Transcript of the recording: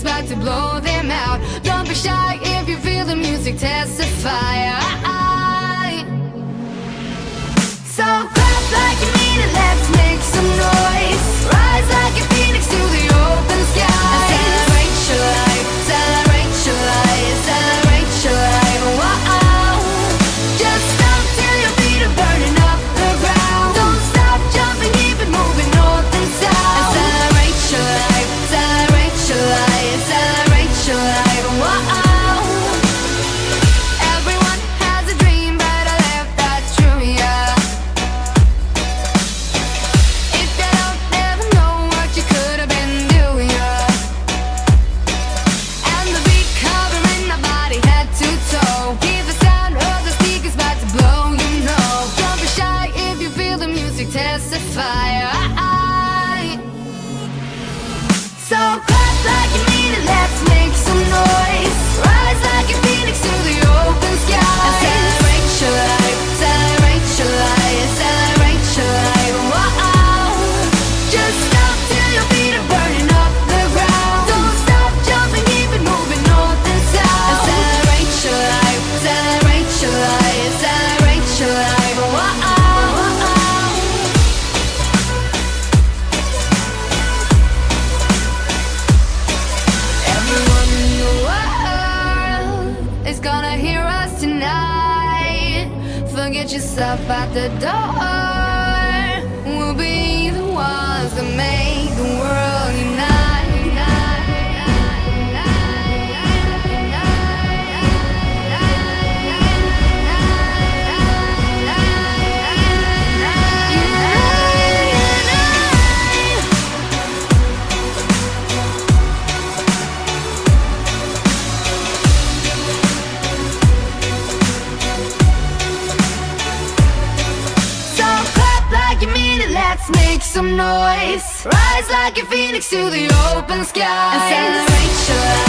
about to blow them out. Don't be shy if you feel the music testify. So clap like you mean it, let's make some noise. Rise like a phoenix to the open sky. Celebrate your life, celebrate your life, celebrate your life. Wow. Just stop till your feet are burning up the ground. Don't stop jumping, keep it moving north and south. Celebrate your life, celebrate your life, celebrate your life. Wow. Everyone has a dream, but I live that true, yeah. If you don't never know what you could have been doing, yeah. And the beat covering my body head to toe. Hear the sound of the speakers about to blow, you know. Don't be shy if you feel the music testify. So clap like you mean it, let's make some noise. Rise like a phoenix to the open sky. Celebrate your life, celebrate your life, celebrate your life. Wow. Just stop till your feet are burning up the ground. Don't stop jumping, keep it moving north and south. Celebrate your life, celebrate your life, celebrate your life. Wow. Everyone in the world is gonna hear us tonight. Forget yourself at the door. We'll be the ones that make the world unite. So clap like you mean it, let's make some noise. Rise like a phoenix to the open sky. And celebrate your life.